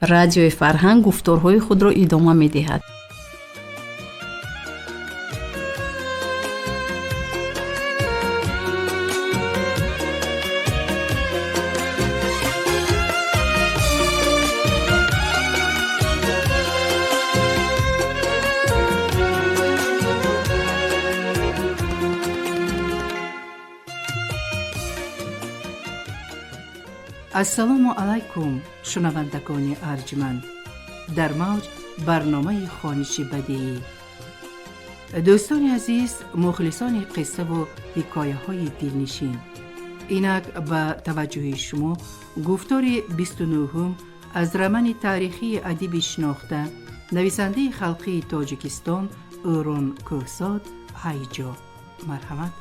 رادیوی فرهنگ گفتارهای خود را ادامه می دهد. السلام علیکم شنوندگان ارجمند. در موج برنامه خوانش بدیعی. دوستان عزیز، مخلصان قصه و حکایه های دلنشین، اینک به توجه شما گفتار 29 از رمان تاریخی ادیب شناخته نویسنده خلقی تاجیکستان اورون کوهزاد هایجا. مرحمت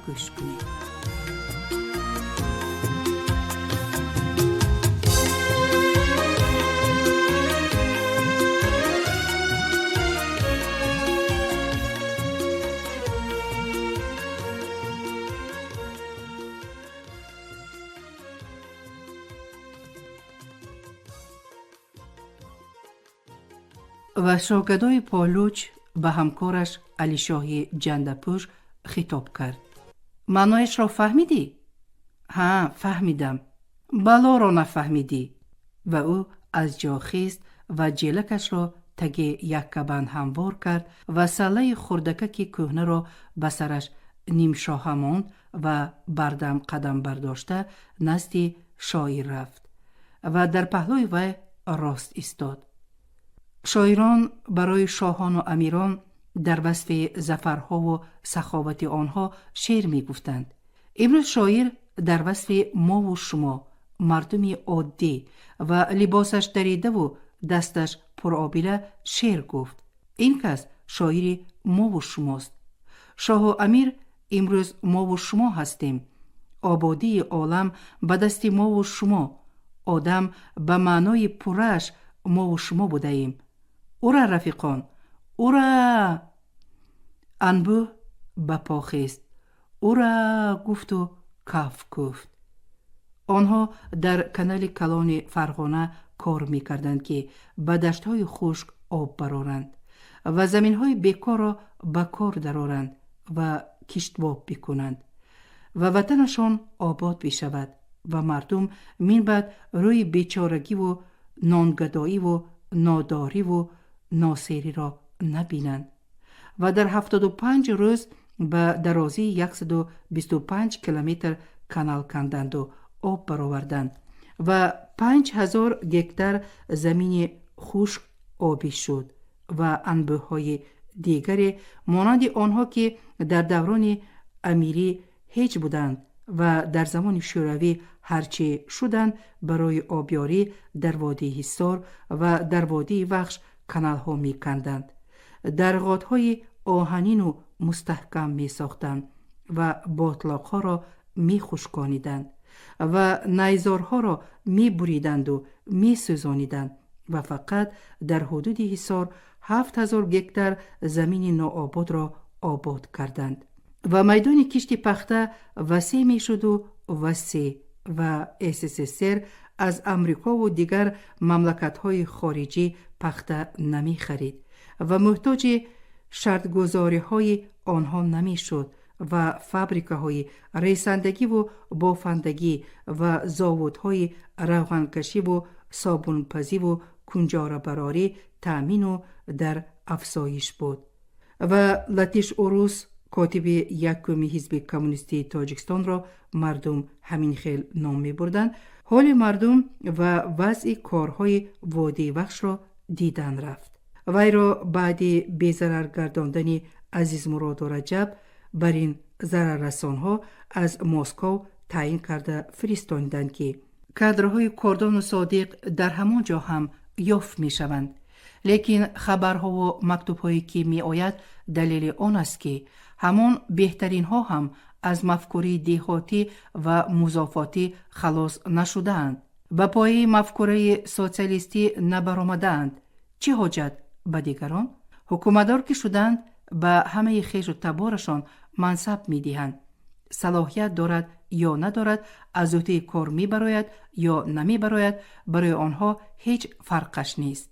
گوش کنید. و شاگردای پالوچ به همکارش علی شاهی جندپور خطاب کرد. معنایش را فهمیدی؟ ها، فهمیدم. بلا را نفهمیدی. و او از جا خیست و جلکش را تگ یک کبند هموار کرد و سله خردککی کهنه را به سرش نیم شاخه ماند و بردم قدم برداشته نزد شاعر رفت و در پهلوی وی راست ایستاد. شاعران برای شاهان و امیران در وصف ظفرها و سخاوت آنها شعر می گفتند. امروز شاعر در وصف ما و شما، مردمی عادی و لباسش دریده و دستش پر آبله شعر گفت. این کس شاعر ما و شماست. شاه و امیر امروز ما و شما هستیم. آبادی عالم به دست ما و شما. آدم به معنای پرش ما و شما بوده ایم. اورا رفیقان، اورا! انبوه به پا خیست. اورا گفت و کف گفت. آنها در کانال کلان فرغانه کار می کردند که به دشت‌های خشک آب برارند و زمین‌های بیکار را به کار درآورند و کشتباب بکنند و وطنشان آباد بشود و مردم من بعد روی بیچارگی و نانگدایی و ناداری و ناسیری را نبینند و در 75 روز به درازی 125 کیلومتر کانال کندند و آب برآوردند و 5000 گکتار زمین خشک آبی شد و انبوه‌های دیگری مانند آنها که در دوران امیری هیچ بودند و در زمان شوروی هرچی شدند برای آبیاری در وادی حصار و در وادی وخش کانال ها می کندند. درغات های آهنین و مستحکم می ساختند و باطلاق ها را می خشکانیدند و نیزارها را می بریدند و می سوزانیدند و فقط در حدود حصار 7000 گکتار زمین ناآباد را آباد کردند و میدان کشت پخته وسیع می شد و وسیع و SSSR از امریکا و دیگر مملکت‌های خارجی پخته نمی خرید و محتاج شرطگزاری‌های آنها نمی شد و فابریکه‌های ریسندگی و بافندگی و زاودهای روغنکشی و صابونپزی و کنجاره براری تأمین و در افزایش بود و لاتیش اوروس کاتب یکمی حزب کمونیستی تاجیکستان را مردم همین خیل نام می بردند. حال مردم و وضع کارهای وادی وخش را دیدن رفت. وی را بعد بی‌ضرر گرداندن عزیز مراد و رجب بر این ضرر رسانها از مسکو تعیین کرده فرستاندند که کادرهای کردان و صادق در همان جا هم یافت می شوند. لیکن خبرها و مکتوبهایی که می آید دلیل آن است که همان بهترین ها هم از مفکوره دهاتی و مضافاتی خلاص نشدند. به پای مفکوره سوسیالیستی نبرآمدند. چه حاجت به دیگران؟ حکومتدار که شدند به همه خویش و تبارشان منصب می دهند. صلاحیت دارد یا ندارد، از عهده کار میبراید یا نمیبراید، برای آنها هیچ فرقش نیست.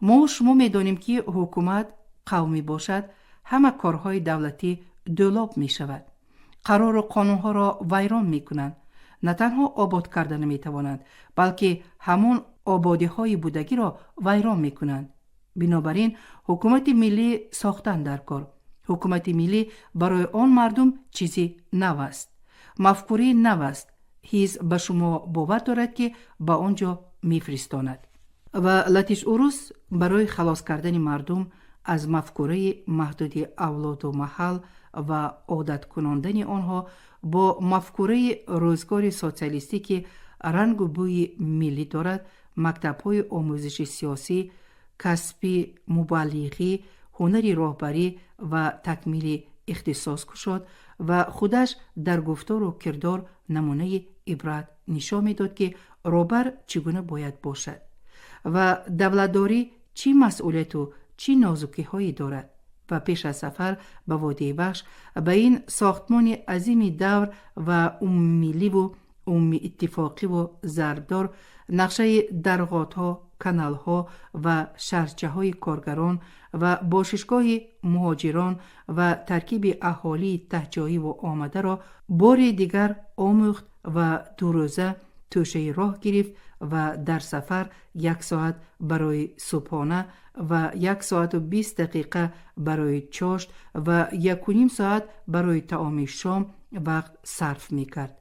ما و شما میدانیم که حکومت قومی باشد، همه کارهای دولتی دولاب می شود. قرار و قانونها را ویران می کنند. نه تنها آباد کرده نمی توانند، بلکه همون آبادی های بودگی را ویران می کنند. بنابراین حکومت ملی ساختن در کار. حکومت ملی برای آن مردم چیزی نو است. مفکوره نو است. حزب به شما باور دارد که به آنجا میفرستاند. و لاتیش اوروس برای خلاص کردن مردم از مفکوره محدود اولاد و محل و عادت کناندن آنها با مفکوره روزگار سوسیالیستی که رنگ و بوی ملی دارد، مکتب‌های آموزش سیاسی، کسبی، مبلغی، هنری راهبری و تکمیل اختصاص کشاد و خودش در گفتار و کردار نمونه عبرت نشان می‌داد که رهبر چگونه باید باشد و دولتداری چی مسئولیت و چی نازکی هایی دارد. و پیش از سفر به وادی وحش، به این ساختمان عظیم دور و ملی و اتفاقی و ضربدار، نقشه درغات‌ها، کانال‌ها و شهرچه‌های کارگران و باششگاه مهاجران و ترکیب اهالی تهجایی و آمده را بار دیگر آموخت و دو روزه توشه راه گرفت و در سفر 1 ساعت برای صبحانه و 1 ساعت و 20 دقیقه برای چاشت و 1.5 ساعت برای طعام شام وقت صرف می کرد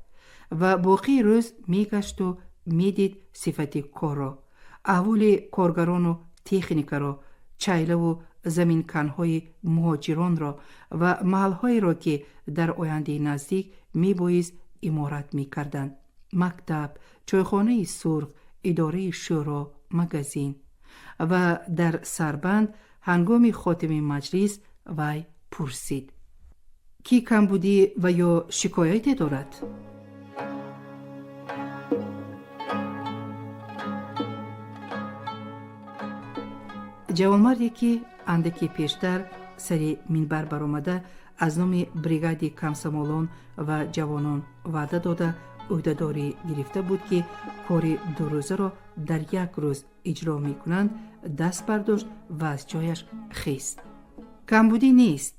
و باقی روز می گشت و می دید صفت کار را، احوال کارگران و تکنیک را، چیله و زمین کنهای مهاجران را و محلهای را که در آینده نزدیک می بایست عمارت می کردند. مکتب، چایخانه سرخ، اداره شورا، مگزین. و در سربند هنگام خاتمه مجلس وی پرسید: کی کم بودی و یا شکایتی دارد؟ جوانمردی که اندکی پیشتر سری منبر برآمده از نام بریگاد کمسمالان و جوانان وعده داده عهده‌داری گرفته بود که کار 2 روزه را در 1 روز اجرا می کنند، دست برداشت و از جایش خیست. کمبودی نیست،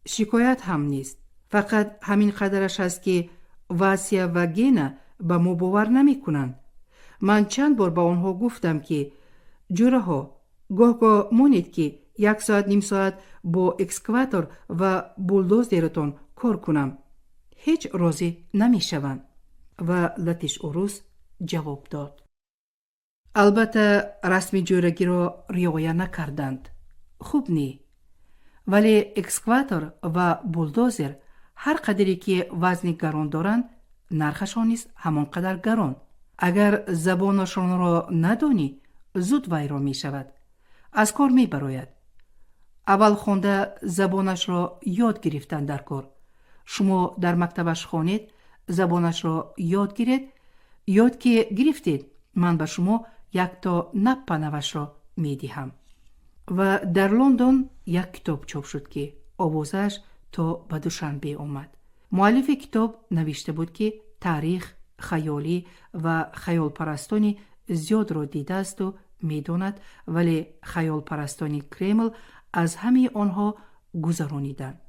شکایت هم نیست، فقط همین قدرش هست که واسیا و گینه به ما باور نمی کنند. من چند بار به آنها گفتم که جوره ها گاه مونید که 1 ساعت نیم ساعت با اکسکواتور و بولدوزرتون کار کنم، هیچ راضی نمی شوند. و لاتیش اوروس جواب داد: البته رسمی جورگی را رعایت نکردند. خوب نی، ولی اکسکواتور و بولدوزر هر قدری که وزن گران دارند، نرخشان نیست همان قدر گران. اگر زبانشان را ندانی، زود ویران می شود، از کار می براید. اول خونده زبانش را یاد گرفتن در کار. شما در مکتبش خوانید، زبانش را یاد گیرید، یاد که گرفتید، من به شما 1 تا نپنوش را می دهم. و در لندن 1 کتاب چاپ شد که آوازش تا به دوشنبه آمد. مؤلف کتاب نوشته بود که تاریخ، خیالی و خیال پرستانی زیاد را دیده است و می داند، ولی خیال پرستانی کرمل از همه آنها گذرانیدند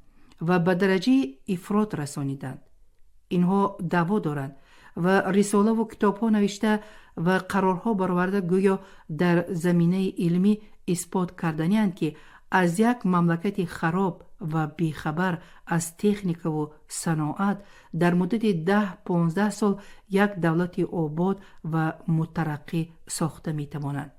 و به درجه افراط رسانیدند. اینها دعوا دارند و رساله و کتاب ها نوشته و قرارها برآورده گویا در زمینه علمی اثبات کردنی‌اند که از 1 مملکت خراب و بیخبر از تکنیک و صناعت در مدت 10-15 سال 1 دولت آباد و مترقی ساخته می‌توانند.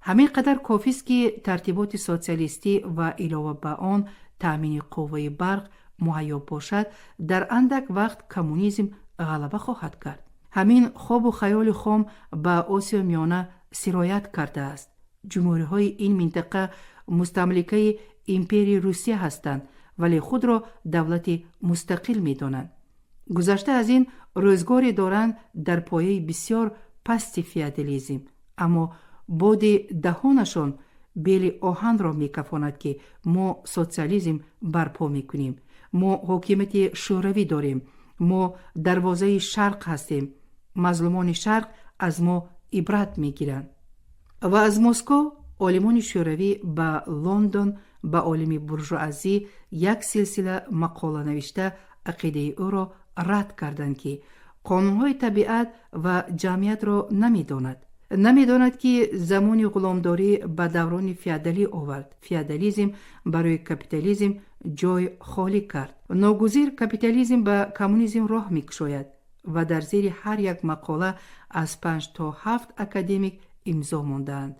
همین قدر کافی است که ترتیبات سوسیالیستی و علاوه بر آن تأمین قوه برق مهیا باشد، در اندک وقت کمونیسم غلبه خواهد کرد. همین خواب و خیال خام به آسیا میانه سرایت کرده است. جمهوری های این منطقه مستملکه امپری روسیه هستند، ولی خود را دولت مستقل می دانند. گذشته از این روزگاری دارند در پایه بسیار پست فیودالیسم، اما باد دهانشان بیل آهن را می کفاند که ما سوسیالیسم برپا می کنیم. ما حکومت شوروی داریم. ما دروازه شرق هستیم. مظلومان شرق از ما عبرت میگیرند. و از مسکو عالمان شوروی به لندن به عالم بورژوازی یک سلسله مقاله نوشته عقیده او را رد کردند که قانونهای طبیعت و جمعیت را نمیداند که زمان غلامداری به دوران فیودالی آورد. فیودالیسم برای کپیتالیسم جای خالی کرد. ناگزیر کپیتالیسم به کمونیسم راه می‌گشاید و در زیر هر یک مقاله از 5 تا 7 اکادمیک امضا ماندند.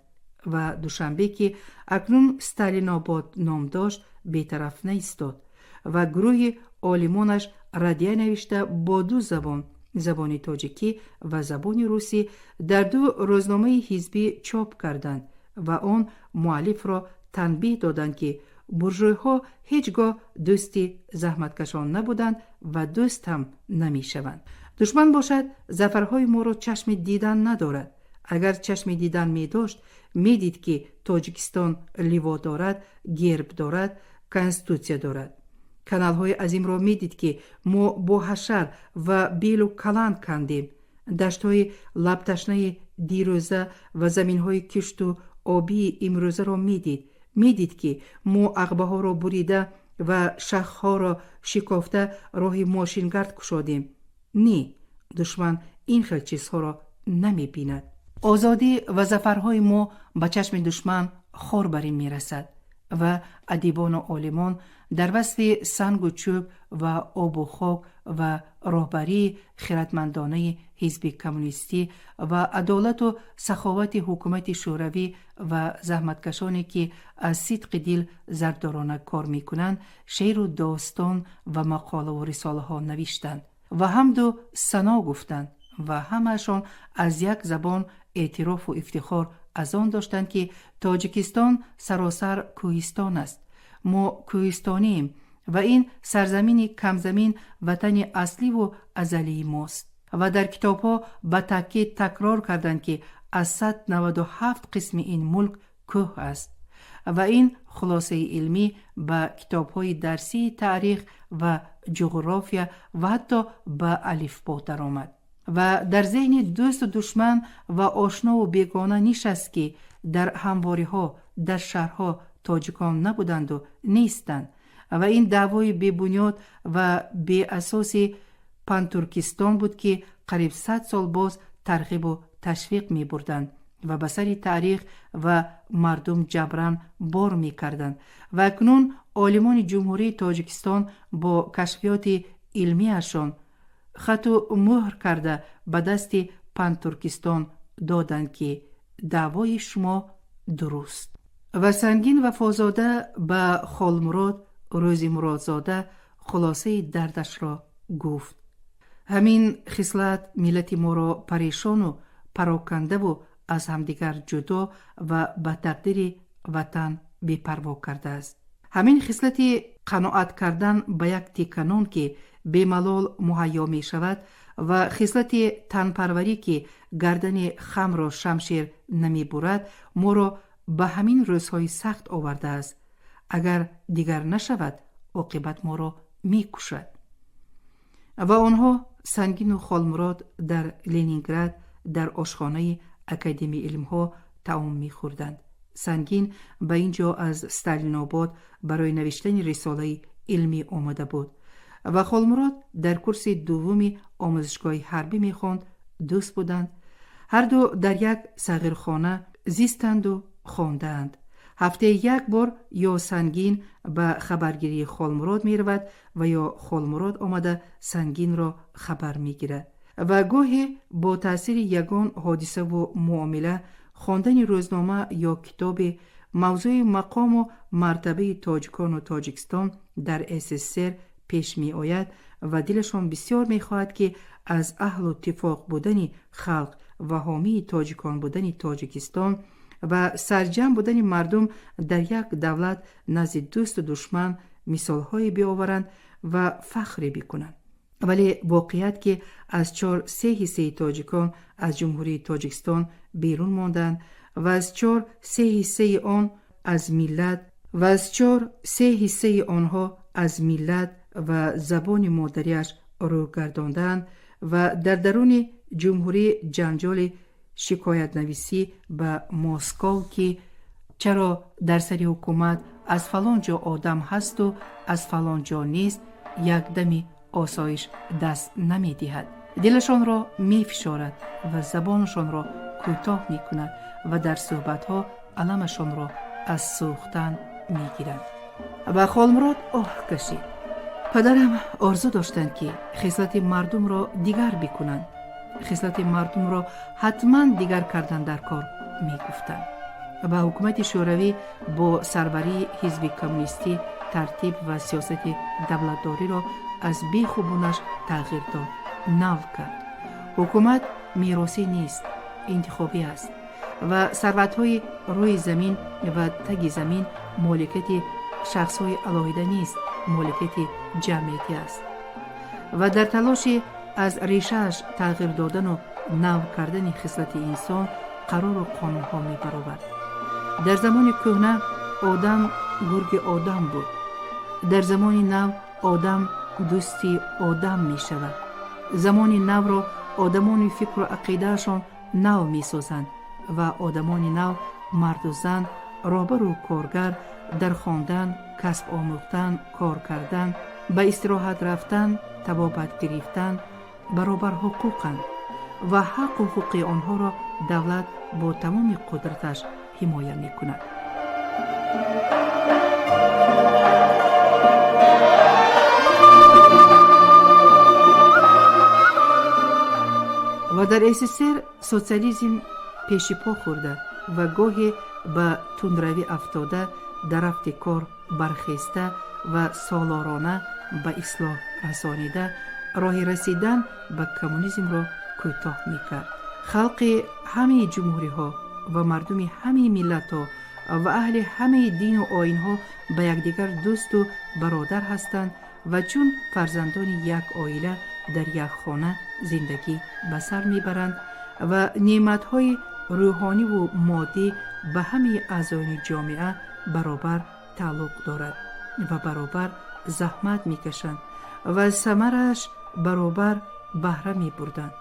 و دوشنبه که اکنون استالین آباد نام داشت بی‌طرف نایستاد و گروه عالمانش ردیه نوشته با 2 زبان، زبان تاجیکی و زبان روسی، در 2 روزنامه حزبی چاپ کردند و آن مؤلف را تنبیه دادند که بورژوای‌ها هیچگاه دوستی زحمتکشان نبودند و دوست هم نمی‌شوند. دشمن باشد ظفرهای ما را چشم دیدن ندارد. اگر چشم دیدن می داشت می دید که تاجیکستان لیوا دارد، گرب دارد، کنستیتوسیا دارد. کانال های عظیم را می دید که ما با حشر و بیل و کلان کندیم. دشت های لبتشنه دیروزه و زمین های کشت و آبی امروزه را می دید که ما عقبه ها را بریده و شاخ ها را شکافته راه ماشینگرد کشادیم. نه، دشمن این خیل چیزها را نمی بیند. آزادی و ظفرهای ما به چشم دشمن خور برین می رسد و ادیبان و عالمان در وصف سنگ و چوب و آب و خاک و راهبری خردمندانه حزب کمونیستی و عدالت و سخاوت حکومت شوروی و زحمتکشانی که از صدق دل زردارانه کار می کنند شعر و داستان و مقاله و رساله ها نوشتند و حمد و ثنا گفتند و همه‌شان از یک زبان اعتراف و افتخار از آن داشتند که تاجیکستان سراسر کوهستان است. ما کوهستانیم و این سرزمین کمزمین وطن اصلی و ازلی ماست. و در کتاب‌ها به تاکید تکرار کردند که از 197 قسم این ملک کوه است. و این خلاصه علمی به کتاب‌های درسی تاریخ و جغرافیا و حتی به الفبا درآمد. و در ذهن دوست و دشمن و آشنا و بیگانه نشست که در همواری ها در شهرها تاجیکان نبودند و نیستند و این دعوای بی بنیاد و بی اساس پانتورکستان بود که قریب 100 سال باز ترغیب و تشویق می بردند و به سر تاریخ و مردم جبران بار می کردند و اکنون عالمان جمهوری تاجیکستان با کشفیات علمی اشان خط و مهر کرده به دست پانتورکستان دادند که دعوای شما درست. و سنگین وفازاده به خالمراد روزی مرادزاده خلاصه دردش را گفت. همین خصلت ملت ما را پریشان و پراکنده و از همدیگر جدا و به تقدیر وطن بی‌پروا کرده است. همین خصلت قناعت کردن به یک تکانون که بی‌ملال مهیا می شود و خصلت تنپروری که گردن خم را شمشیر نمی برد ما را به همین روزهای سخت آورده است. اگر دیگر نشود عاقبت ما را می کشد. و آنها سنگین و خالمراد در لنینگراد در آشخانه اکادمی علم ها طعام می خوردند. سنگین به اینجا از استالین آباد برای نوشتن رساله علمی آمده بود و خالمراد در کورس دومی آموزشگاه حربی می خواند. دوست بودند. هر دو در یک صغیرخانه زیستند و خواندند. هفته یک بار یا سنگین به خبرگیری خالمراد می رود و یا خالمراد آمده سنگین را خبر می گیرد و گاهی با تأثیر یگان حادثه و معامله خواندن روزنامه یا کتاب موضوع مقام و مرتبه تاجیکان و تاجیکستان در SSR پیش می آید و دلشان بسیار می خواهد که از اهل و اتفاق بودن خلق و حامی تاجیکان بودن تاجیکستان و سرجم بودن مردم در یک دولت نزد دوست و دشمن مثالهایی بیاورند و فخری بکنند. ولی واقعیت که از 4/3 حصه تاجیکان از جمهوری تاجیکستان بیرون ماندند و از 4/3 حصه آن از ملت و از 4/3 حصه آنها از ملت و زبان مادریش رو گرداندند و در درون جمهوری جنجال شکایت نویسی به مسکو که چرا در سری حکومت از فلان جا آدم هست و از فلان جا نیست یک دمی آسایش دست نمی دهد. دلشان را می فشارد و زبانشان را کوتاه می کند و در صحبتها علمشان را از سوختن می گیرند. و خالمراد آه کشید. پدرم آرزو داشتند که خصلت مردم را دیگر بکنند. خصلت مردم را حتما دیگر کردن در کار می گفتند. و حکومت شوروی با سروری حزب کمونیستی ترتیب و سیاست دولتداری را از بیخوبونش تغییر داد، نو کرد. حکومت میراثی نیست، انتخابی است و ثروت‌های روی زمین و تگ زمین مالکیت شخص‌های علاهیده نیست، مالکیت جمعیتی است. و در تلاش از ریشه‌اش تغییر دادن و نو کردن خصلت انسان قرار و قانون‌ها می‌برآورد. در زمان کهنه آدم گرگ آدم بود. در زمان نو آدم دوستی آدم می شود. زمان نو را آدمان فکر و عقیدهشان نو می سازند و آدمان نو مرد و زن، رهبر و کارگر در خواندن، کسب آموختن، کار کردن، به استراحت رفتن، طبابت گرفتن برابر حقوقند و حق و حقوق آنها را دولت با تمام قدرتش حمایت می کند. و در SSR سوسیالیسم پیش پا خورده و گاهی به تندروی افتاده در رفت کار برخیسته و سالارانه به اصلاح رسانیده راه رسیدن به کمونیسم را کوتاه می‌کرد. خلق همه جمهوری ها و مردم همه ملت ها و اهل همه دین و آیین ها به یکدیگر دوست و برادر هستند و چون فرزندان یک عائله در یک خانه زندگی به سر میبرند و نعمت‌های روحانی و مادی به همه اعضای جامعه برابر تعلق دارد و برابر زحمت میکشند و ثمرش برابر بهره میبردند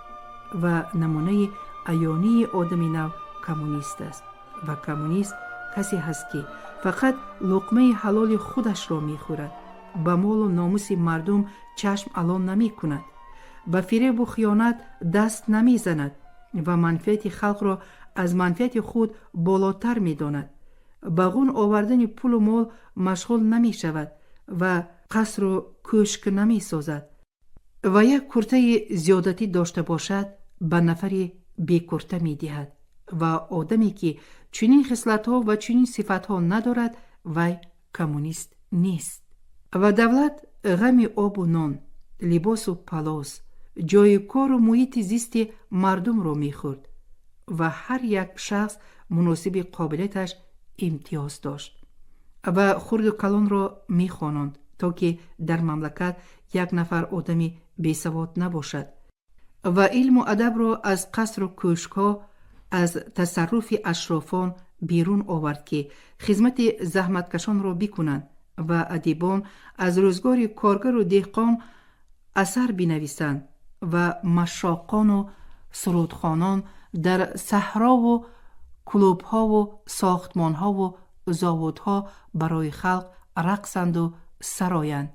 و نمونه عیانی آدم نو کمونیست است و کمونیست کسی هست که فقط لقمه حلال خودش را میخورد، به مال و ناموس مردم چشم علام نمی کند، به فریب و خیانت دست نمی زند و منفعت خلق را از منفعت خود بالاتر می داند. به غون آوردن پول و مال مشغول نمی شود و قصر و کوشک نمی سازد و یک کرته زیادتی داشته باشد به نفری بی کرته می دهد و آدمی که چنین خصلت‌ها و چنین صفت‌ها ندارد وی کمونیست نیست. و دولت غم آب و نان، لباس و پلاس، جای کار و محیط زیست مردم را می‌خورد و هر یک شخص مناسب قابلیتش امتیاز داشت و خرد و کلان را می‌خواند تا که در مملکت یک نفر آدمی بیسواد نباشد و علم و ادب را از قصر و کوشک‌ها، از تصرف اشرافان بیرون آورد که خدمت زحمتکشان را بکنند و ادیبان از روزگار کارگر و دهقان اثر بنویسند و مشاقان و سرودخوانان در صحرا و کلوب‌ها و ساختمان‌ها و زاودها برای خلق رقصند و سرایند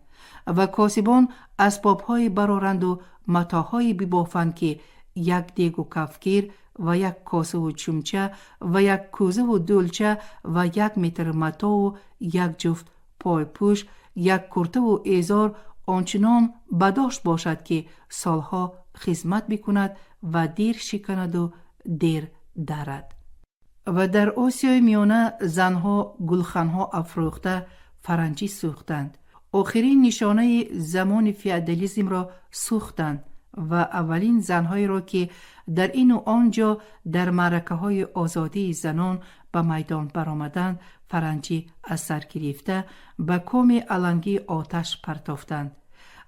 و کاسبان اسباب‌های برارند و متاع‌های ببافند که یک دیگ و کفگیر و یک کاسه و چمچه و یک کوزه و دولچه و یک متر متاع و یک جفت پای پوش، یک کرته و ایزار آنچنان بداشت باشد که سالها خدمت بکند و دیر شکند و دیر درد. و در آسیای میانه زنها گلخنها افروخته فرنجی سوختند. آخرین نشانه زمان فئودالیسم را سوختند و اولین زنهایی را که در این و آنجا در معرکه‌های آزادی زنان به میدان برآمدند فرنجی از سر گرفته به کام علنگی آتش پرتافتند.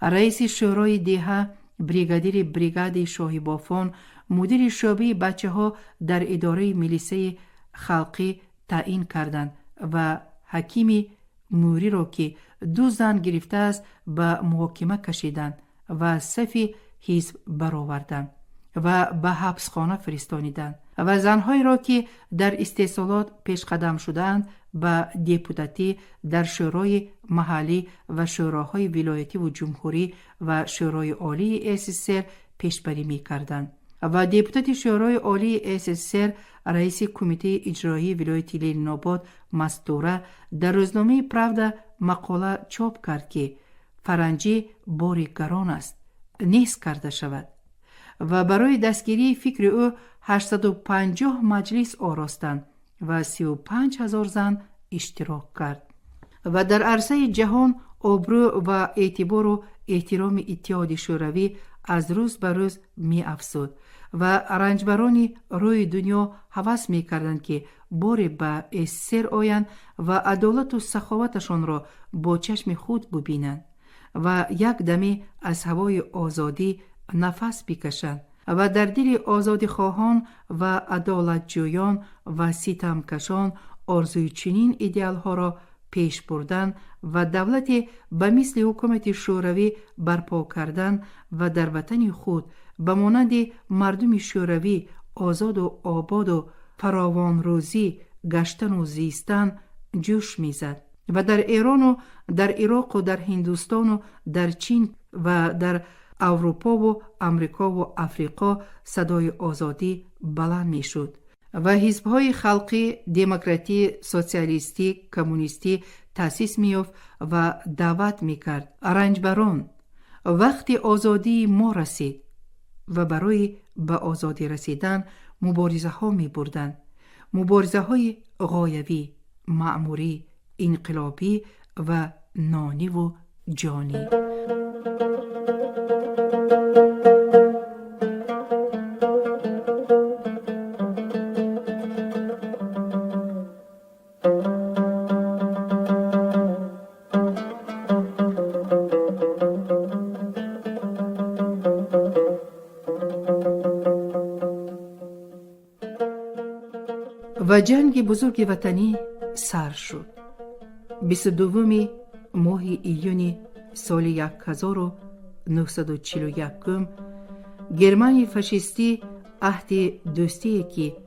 رئیس شورای دهه بریگادیر بریگاد شاهی بافان مدیر شعبه بچه‌ها در اداره میلیسه خلقی تعیین کردند و حکیم موری را که 2 زن گرفته است به محاکمه کشیدند و صف حزب برآوردند و به حبسخانه فرستانیدند و زنهایی را که در استحصالات پیش قدم شدند به دیپوتاتی در شورای محلی و شوراهای ولایتی و جمهوری و شورای عالی SSR پیشبری می کردند و دیپوتات شورای عالی SSR رئیس کمیته اجرایی ولایت لنین‌آباد مستوره در روزنامه پراودا مقاله چاپ کرد که فرنگی باری گران است، نیست کرده شود و برای دستگیری فکر او 850 مجلس آراستند و 35,000 زن اشتراک کرد و در عرصه جهان آبرو و اعتبار و احترام اتحاد شوروی از روز به روز می افزود و رنجبران روی دنیا هوس می کردند که باری به SSR آیند و عدالت و سخاوتشان را با چشم خود ببینند و یک دمی از هوای آزادی نفس بکشند و در دل آزادی خواهان و عدالت جویان و ستمکشان آرزوی چنین ایدئال ها را پیش بردن و دولت به مثل حکومت شوروی برپا کردن و در وطن خود به مانند مردم شوروی آزاد و آباد و فراوان روزی گشتن و زیستن جوش میزد و در ایران و در عراق و در هندوستان و در چین و در اروپا و امریکا و افریقا صدای آزادی بلند می شد و حزب‌های خلقی، دموکراتی، سوسیالیستی، کمونیستی تأسیس می‌یافت و دعوت می‌کرد رنجبران وقت آزادی ما رسید و برای به آزادی رسیدن مبارزه ها می‌بردند، مبارزه های غایوی، مأموری، انقلابی و نانی و جانی. و جنگ بزرگ وطنی سر شد. 22 ماه ایلون سال 1941 گرمانی فاشیستی عهد دوستی که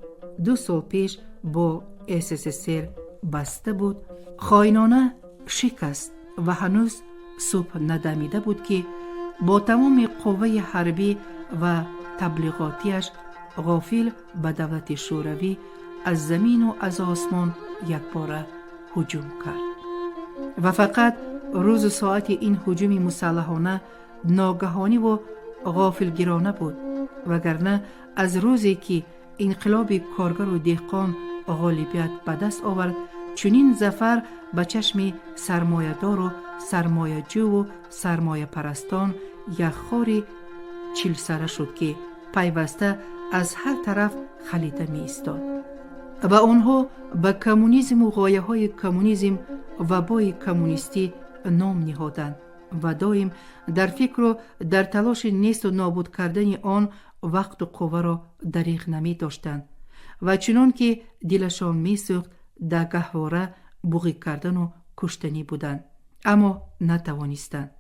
2 سال پیش با SSR بسته بود خائنانه شکست و هنوز صبح ندمیده بود که با تمام قوه حربی و تبلیغاتیش غافل به دولت شوروی از زمین و از آسمان یک باره هجوم کرد و فقط روز و ساعت این هجوم مسلحانه ناگهانی و غافلگیرانه بود، وگرنه از روزی که انقلاب کارگر و دهقان غالبیت به دست آورد چنین ظفر به چشم سرمایه‌دار و سرمایه‌جو و سرمایه پرستان یک خاری 40 سره شد که پیوسته از هر طرف خلیده می ایستاد و آنها به کمونیسم و غایه های کمونیسم و بای کمونیستی نام نهادند و دائم در فکر و در تلاش نیست و نابود کردن آن وقت و قوه را دریغ نمی داشتند و چنان که دلشان می سوخت در گهواره بوغی کردن و کشتنی بودند، اما نتوانستند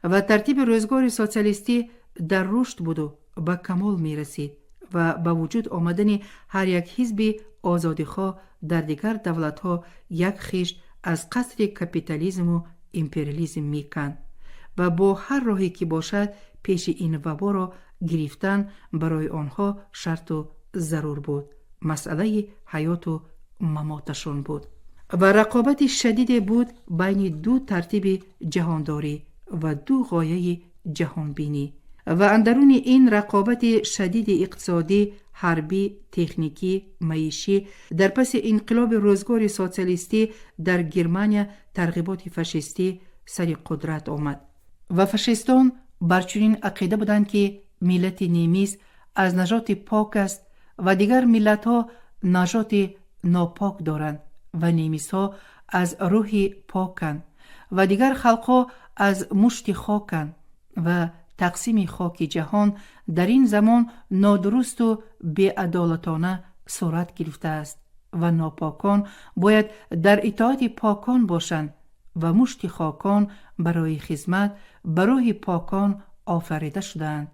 و ترتیب روزگار سوسیالیستی در رشد بود و به کمال می رسید و با وجود آمدن هر یک حزب آزادیخواه در دیگر دولت‌ها یک خشت از قصر کپیتالیسم و امپریالیسم می‌کند و با هر راهی که باشد پیش این وبا را گرفتن برای آنها شرط و ضرور بود، مسئله حیات و مماتشان بود و رقابت شدید بود بین 2 ترتیب جهانداری و 2 غایه جهانبینی و اندرون این رقابت شدید اقتصادی، حربی، تکنیکی، معیشی در پس انقلاب روزگار سوسیالیستی در گرمانیا ترغیبات فاشیستی سر قدرت آمد و فاشیستان بر چنین عقیده بودند که ملت نیمیز از نژاد پاک است و دیگر ملت‌ها نژاد ناپاک دارند و نیمیزها از روح پاکند و دیگر خلق‌ها از مشت خاکند و تقسیم خاک جهان در این زمان نادرست و بی‌عدالتانه صورت گرفته است و ناپاکان باید در اطاعت پاکان باشند و مشت خاکان برای خدمت به روح پاکان آفریده شدند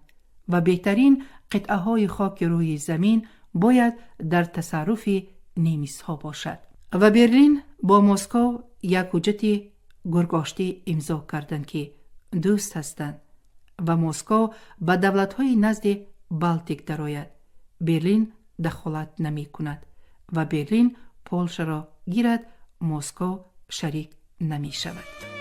و بهترین قطعه های خاک روی زمین باید در تصرف نیمیس ها باشد. و برلین با مسکو یک حجت گرگاشتی امضا کردند که دوست هستند و مسکو به دولت های نزد بالتیک درآید. برلین دخالت نمی کند و برلین پولشا را گیرد، مسکو شریک نمی شود.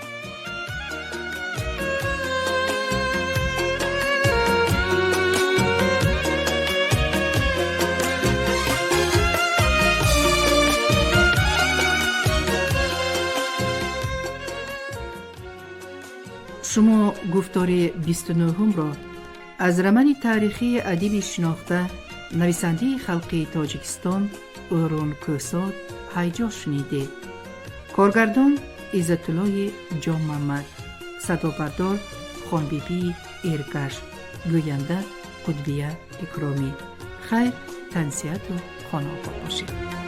شما گفتار 29 را از رمان تاریخی ادیب شناخته نویسنده خلقی تاجیکستان اورون کوساد هیجا شنیدید. کارگردان عزت الله جان محمد، صدابردار خان بیبی ایرگش، گوینده قطبیه اکرامی. خیر، تنسیت و خانه آباد باشید.